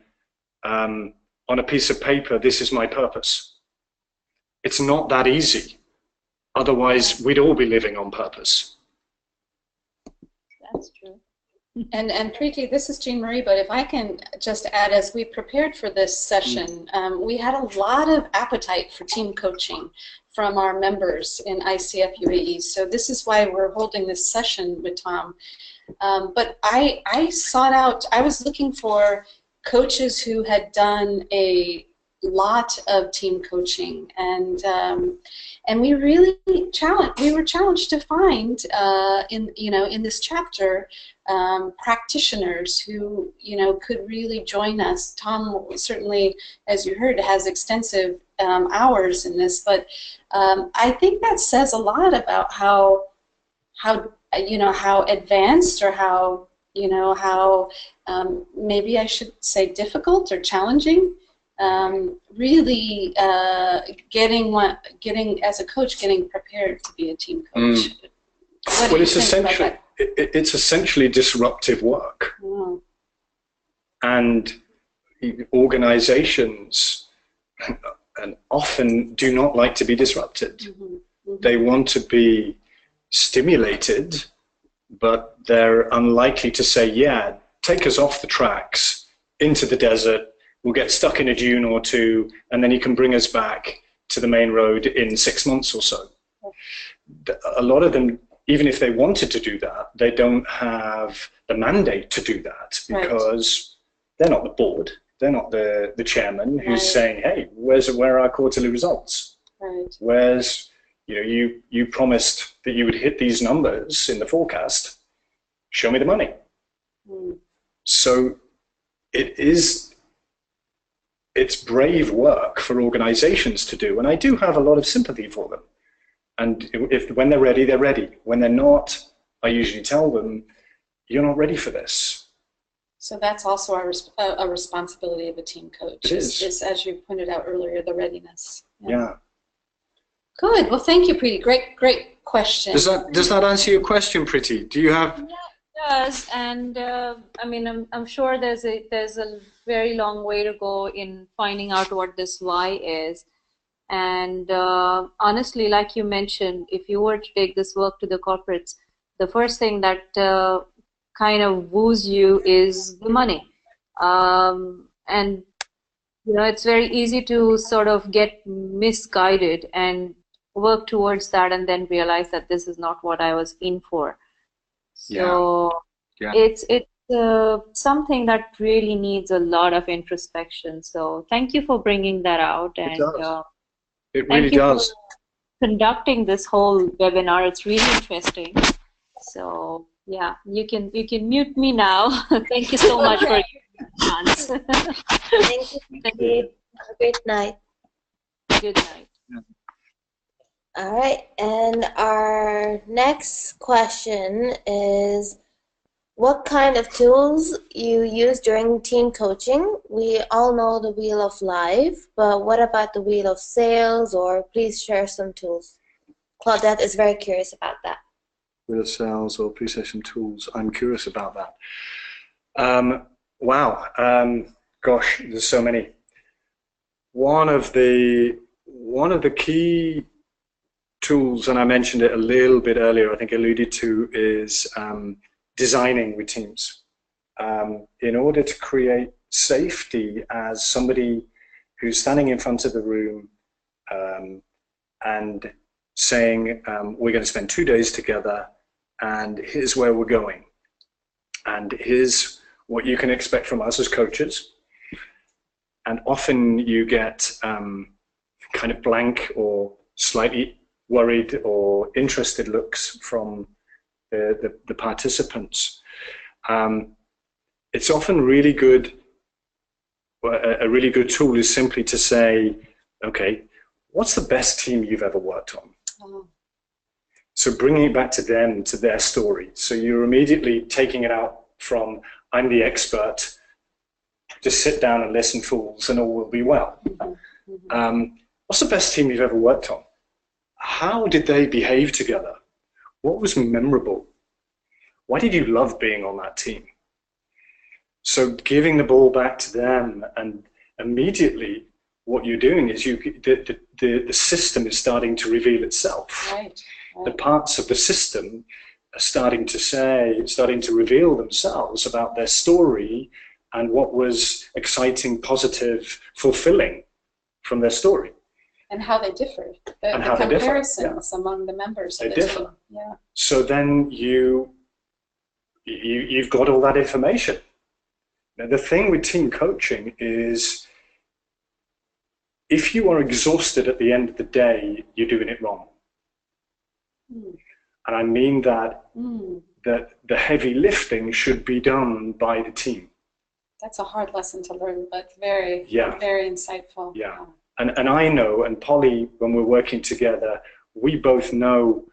on a piece of paper, this is my purpose. It's not that easy. Otherwise, we'd all be living on purpose. That's true. And Preeti, this is Jean Marie, but if I can just add, as we prepared for this session, we had a lot of appetite for team coaching from our members in ICF UAE. So this is why we're holding this session with Tom. But I sought out, I was looking for coaches who had done a lot of team coaching, and we really were challenged to find in this chapter practitioners who could really join us. Tom certainly, as you heard, has extensive hours in this, but I think that says a lot about how advanced, or how maybe I should say difficult or challenging. Really getting as a coach, getting prepared to be a team coach. Well, it's essentially disruptive work. Oh. And organizations and often do not like to be disrupted. Mm-hmm. Mm-hmm. They want to be stimulated, but they're unlikely to say, yeah, take us off the tracks into the desert. We'll get stuck in a dune or two, and then you can bring us back to the main road in 6 months or so. A lot of them, even if they wanted to do that, they don't have the mandate to do that, because they're not the board, they're not the chairman who's saying, hey, where are our quarterly results? Right. Where's, you promised that you would hit these numbers in the forecast, show me the money. So it's brave work for organizations to do, and I do have a lot of sympathy for them. And when they're ready, they're ready. When they're not, I usually tell them, you're not ready for this. So that's also a responsibility of a team coach, is, as you pointed out earlier, the readiness. Yeah. Good. Well, thank you, Preeti. Great question. Does that answer your question, Preeti? Do you have? Yeah, it does. And I mean, I'm sure there's a very long way to go in finding out what this why is. And honestly, like you mentioned, if you were to take this work to the corporates, the first thing that kind of woos you is the money. And it's very easy to sort of get misguided and work towards that, and then realize that this is not what I was in for. So it's something that really needs a lot of introspection. So thank you for bringing that out. And it really does. For conducting this whole webinar. It's really interesting. So yeah, you can mute me now. Thank you so much for your chance. Thank you. Have a great night. Good night. Yeah. All right, and our next question is, what kind of tools you use during team coaching? We all know the Wheel of Life, but what about the Wheel of Sales? Or please share some tools. Claudette is very curious about that. Wheel of Sales or please share some tools. I'm curious about that. Wow. Gosh, there's so many. One of the key tools, and I mentioned it a little bit earlier, I think alluded to, is designing with teams. In order to create safety as somebody who's standing in front of the room and saying, we're going to spend 2 days together, and here's where we're going. And here's what you can expect from us as coaches. And often you get kind of blank or slightly worried or interested looks from the participants. It's often really good. A really good tool is simply to say, okay, what's the best team you've ever worked on? Oh. So bringing it back to them, to their story. So you're immediately taking it out from, I'm the expert, just sit down and listen, fools, and all will be well. What's the best team you've ever worked on? How did they behave together? What was memorable? Why did you love being on that team? So giving the ball back to them, and immediately what you're doing is the system is starting to reveal itself. Right. The parts of the system are starting to reveal themselves about their story and what was exciting, positive, fulfilling from their story. And how they differ. The They differ, comparisons among the members of the team. Yeah. So then you've got all that information. Now, the thing with team coaching is if you are exhausted at the end of the day, you're doing it wrong. And I mean that the heavy lifting should be done by the team. That's a hard lesson to learn, but very, very insightful. Yeah. And I know, and Polly, when we're working together, we both know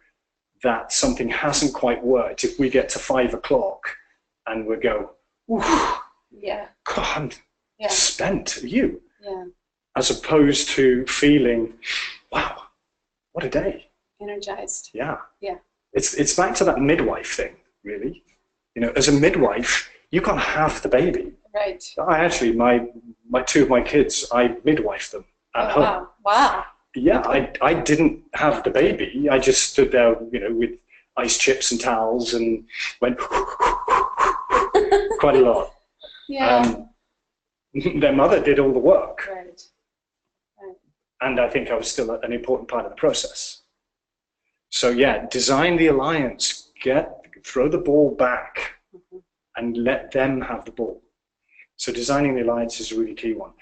that something hasn't quite worked if we get to 5 o'clock and we go, ooh, God, I'm spent. You. Yeah. As opposed to feeling, wow, what a day. Energized. Yeah. Yeah. It's back to that midwife thing, really. You know, as a midwife, you can't have the baby. Right. I actually, my 2 of my kids, I midwifed them at home. Wow. Wow. Yeah, I didn't have the baby. I just stood there, you know, with ice chips and towels and went quite a lot. Yeah. Their mother did all the work. Right. Right. And I think I was still an important part of the process. So yeah, design the alliance, throw the ball back and let them have the ball. So designing the alliance is a really key one.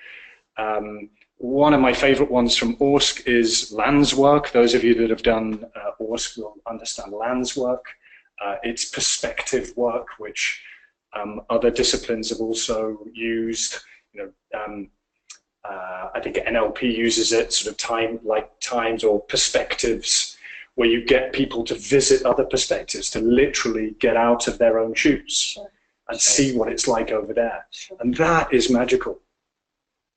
One of my favorite ones from ORSC is LANS work. Those of you that have done ORSC will understand LANS work. It's perspective work, which other disciplines have also used. You know, I think NLP uses it, sort of times or perspectives, where you get people to visit other perspectives, to literally get out of their own shoes and see what it's like over there. And that is magical.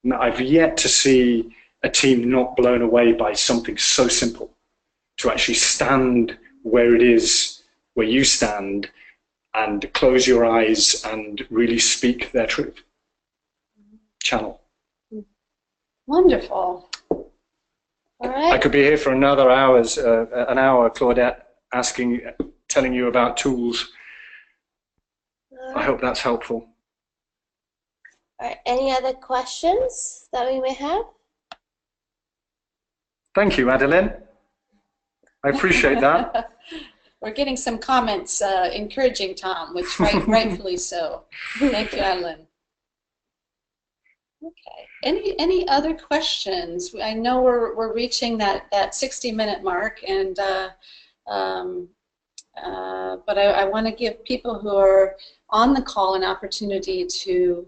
Now, I've yet to see a team not blown away by something so simple, to actually stand where it is, where you stand, and close your eyes and really speak their truth. Channel. Wonderful. All right. I could be here for an hour, Claudette, telling you about tools. I hope that's helpful. All right. Any other questions that we may have? Thank you, Adeline. I appreciate that. We're getting some comments encouraging Tom, which rightfully so. Thank you, Adeline. Okay. Any other questions? I know we're reaching that 60-minute mark, and but I want to give people who are on the call an opportunity to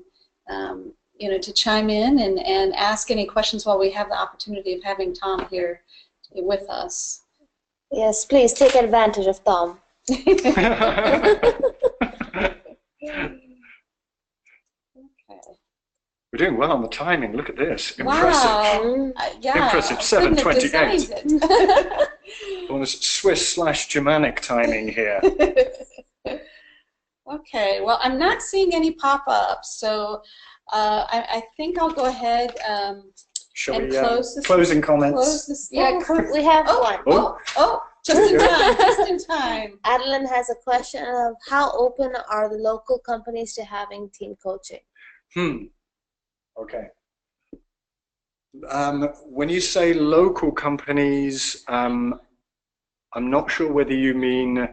to chime in and ask any questions while we have the opportunity of having Tom here with us. Yes, please take advantage of Tom. We're doing well on the timing. Look at this. Impressive. Wow. Yeah. Impressive. 7:28. On this Swiss/Germanic timing here. Okay. Well, I'm not seeing any pop-ups, so I think I'll go ahead and close this. Closing comments. Close this. Yeah, we have one. Just in time. Just in time. Adeline has a question of how open are the local companies to having team coaching? Okay. When you say local companies, I'm not sure whether you mean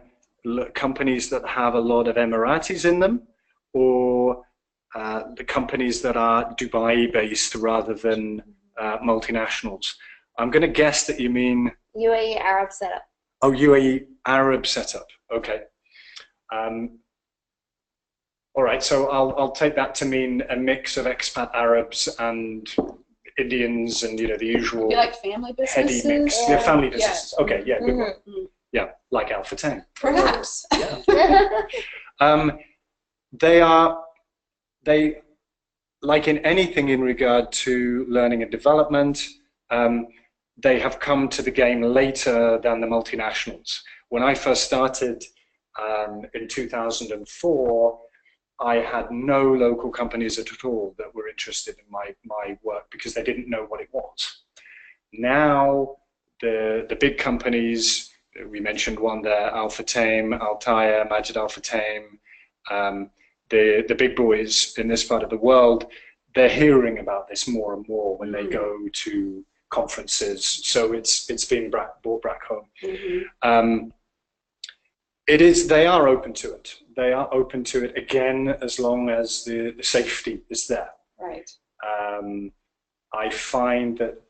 companies that have a lot of Emiratis in them, or the companies that are Dubai-based rather than multinationals. I'm going to guess that you mean UAE Arab setup. Oh, UAE Arab setup. Okay. All right, so I'll take that to mean a mix of expat Arabs and Indians and the usual You like family heady businesses? mix. Yeah, family businesses. Okay, yeah, good one. Mhm. Yeah, like Alpha 10. Perhaps. Yeah. They like in anything in regard to learning and development, they have come to the game later than the multinationals. When I first started in 2004, I had no local companies at all that were interested in my work because they didn't know what it was. Now, the big companies, we mentioned one there, Alpha Tame, Altair, Majid Alpha Tame, the big boys in this part of the world, they're hearing about this more and more when they go to conferences. So it's being brought back home. Mm-hmm. They are open to it. They are open to it again as long as the safety is there. Right. I find that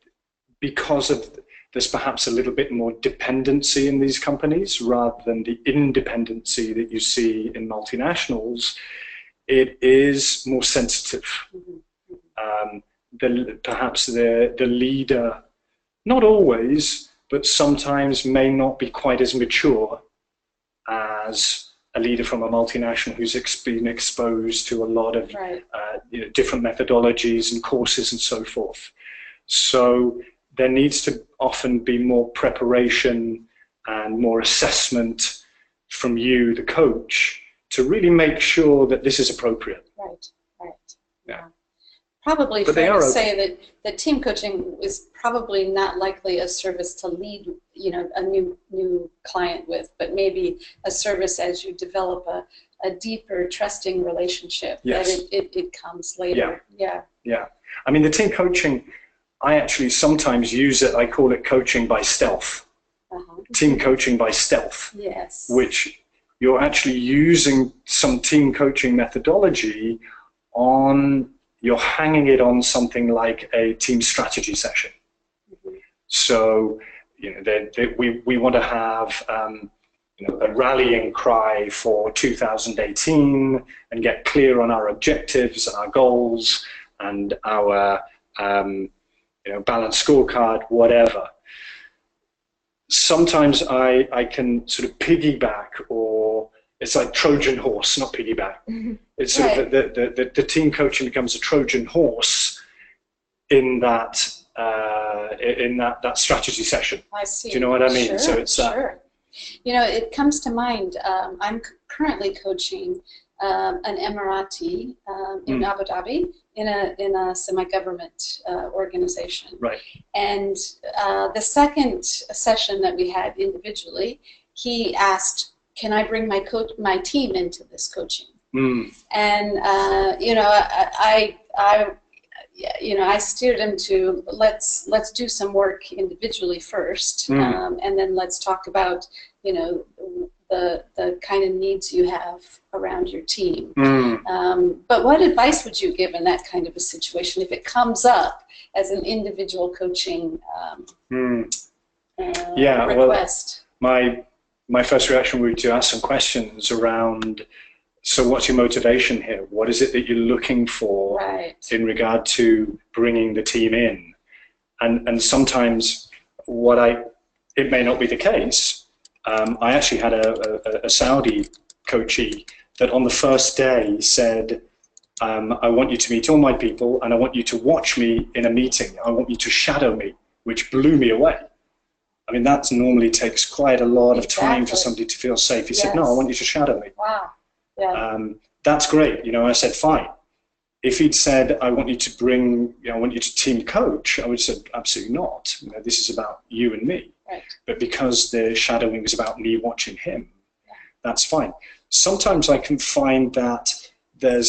because of there's perhaps a little bit more dependency in these companies rather than the independency that you see in multinationals, it is more sensitive. Perhaps the leader, not always, but sometimes may not be quite as mature as a leader from a multinational who's been exposed to a lot of different methodologies and courses and so forth. So there needs to often be more preparation and more assessment from you, the coach, to really make sure that this is appropriate. Right, right. Yeah. Probably But fair they to are say that team coaching is probably not likely a service to lead, a new client with, but maybe a service as you develop a deeper, trusting relationship. Yes. That it comes later. Yeah. I mean, the team coaching, I actually sometimes use it. I call it coaching by stealth. Team coaching by stealth. Yes. Which you're actually using some team coaching methodology you're hanging it on something like a team strategy session. So, we want to have a rallying cry for 2018 and get clear on our objectives and our goals and our balanced scorecard, whatever. Sometimes I can sort of piggyback, or it's like Trojan horse, not piggyback. It's sort of the team coaching becomes a Trojan horse in that strategy session. I see. Do you know what I mean? Sure, So it's that. Sure. It comes to mind. I'm currently coaching an Emirati in Abu Dhabi in a semi-government organization. Right. And the second session that we had individually, he asked, "Can I bring my team into this coaching?" And I steered him to let's do some work individually first, and then let's talk about the kind of needs you have around your team. But what advice would you give in that kind of a situation if it comes up as an individual coaching request? Well, my first reaction would be to ask some questions around, so what's your motivation here? What is it that you're looking for in regard to bringing the team in? And sometimes it may not be the case. I actually had a Saudi coachee that on the first day said, I want you to meet all my people and I want you to watch me in a meeting. I want you to shadow me, which blew me away. I mean, that normally takes quite a lot of time for somebody to feel safe. He said, no, I want you to shadow me. Wow. Yeah. That's great. I said, fine. If he'd said, I want you to team coach, I would have said, absolutely not. This is about you and me. Right. But because the shadowing is about me watching him, that's fine. Sometimes I can find that there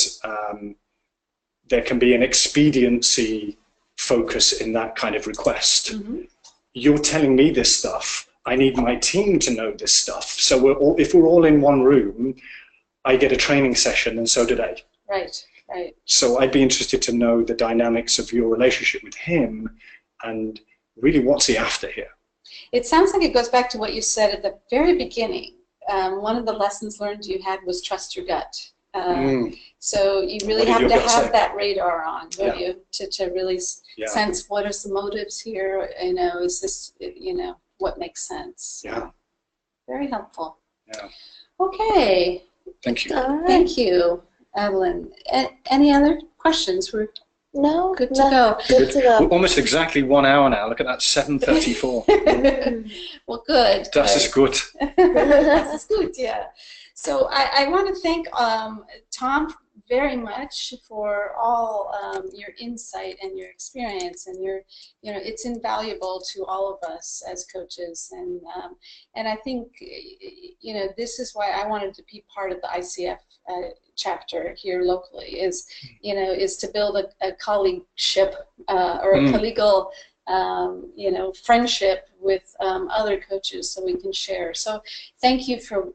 can be an expediency focus in that kind of request. You're telling me this stuff. I need my team to know this stuff. So if we're all in one room, I get a training session, and so do they. Right, right. So I'd be interested to know the dynamics of your relationship with him, and really what's he after here. It sounds like it goes back to what you said at the very beginning. One of the lessons learned you had was trust your gut. So you really What have have to you got to have say? that radar on, don't Yeah. you, to really Yeah. sense what is the motives here. You know, is this, you know, what makes sense? Yeah. Very helpful. Yeah. Okay. Thank you. All right. Thank you, Evelyn. Any other questions? We're No, good to go. Good to We're go. almost exactly 1 hour now. Look at that, 7:34. Well, good. Das ist gut. Das ist gut, yeah. So I want to thank Tom very much for all your insight and your experience, and your, you know, it's invaluable to all of us as coaches, and I think, you know, this is why I wanted to be part of the ICF chapter here locally, is, you know, is to build a colleagueship or a collegial you know, friendship with other coaches, so we can share. So thank you for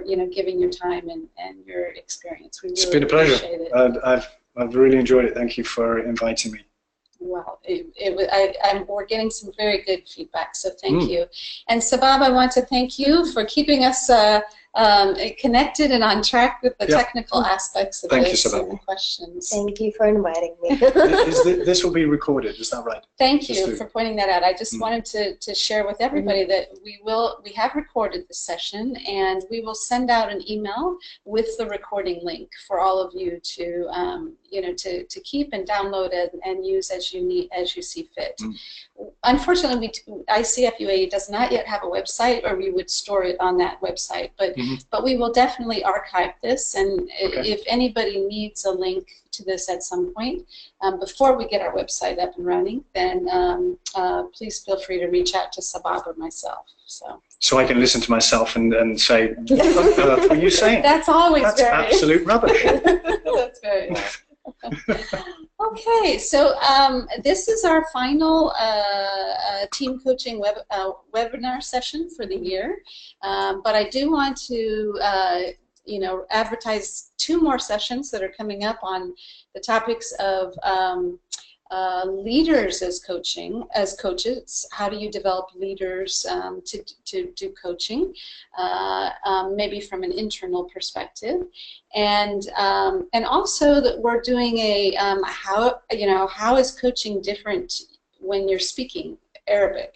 you know, giving your time and your experience. We really It's been a pleasure. appreciate it. I've really enjoyed it. Thank you for inviting me. Well, we're getting some very good feedback, so thank you. And Sabab, I want to thank you for keeping us connected and on track with the technical aspects of this and the questions. Thank you for inviting me. This will be recorded, is that right? Thank you for pointing that out. I just wanted to share with everybody that we have recorded this session, and we will send out an email with the recording link for all of you to you know, to keep and download it and use as you need, as you see fit. Unfortunately, ICF UAE does not yet have a website, or we would store it on that website, but we will definitely archive this, and if anybody needs a link to this at some point before we get our website up and running, then please feel free to reach out to Sabab or myself. So I can listen to myself and say, what on earth were you saying? That's always That's absolute rubbish. That's very nice. Okay, so this is our final team coaching webinar session for the year, but I do want to you know, advertise 2 more sessions that are coming up on the topics of leaders as coaches. How do you develop leaders to do coaching, maybe from an internal perspective, and also that we're doing a how is coaching different when you're speaking Arabic.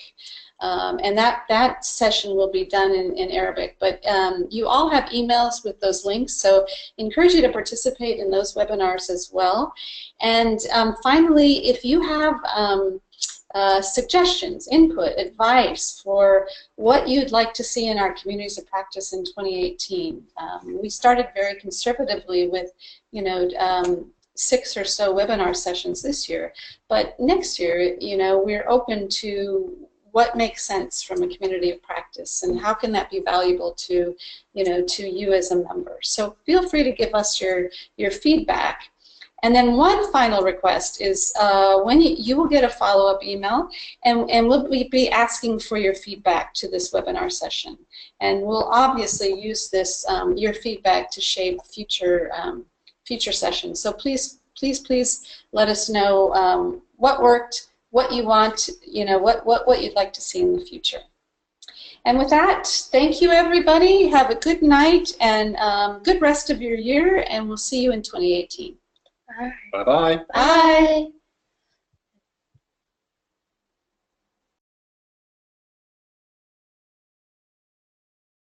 And that session will be done in Arabic, but you all have emails with those links, so I encourage you to participate in those webinars as well. And finally, if you have suggestions, input, advice for what you'd like to see in our communities of practice in 2018, we started very conservatively with, you know, 6 or so webinar sessions this year, but next year, you know, we're open to what makes sense from a community of practice, and how can that be valuable to, you know, to you as a member. So feel free to give us your feedback. And then one final request is when you will get a follow-up email, and we'll be asking for your feedback to this webinar session. And we'll obviously use this, your feedback, to shape future sessions. So please let us know what worked, what you want, you know, what you'd like to see in the future. And with that, thank you, everybody. Have a good night and good rest of your year, and we'll see you in 2018. Bye-bye. Bye.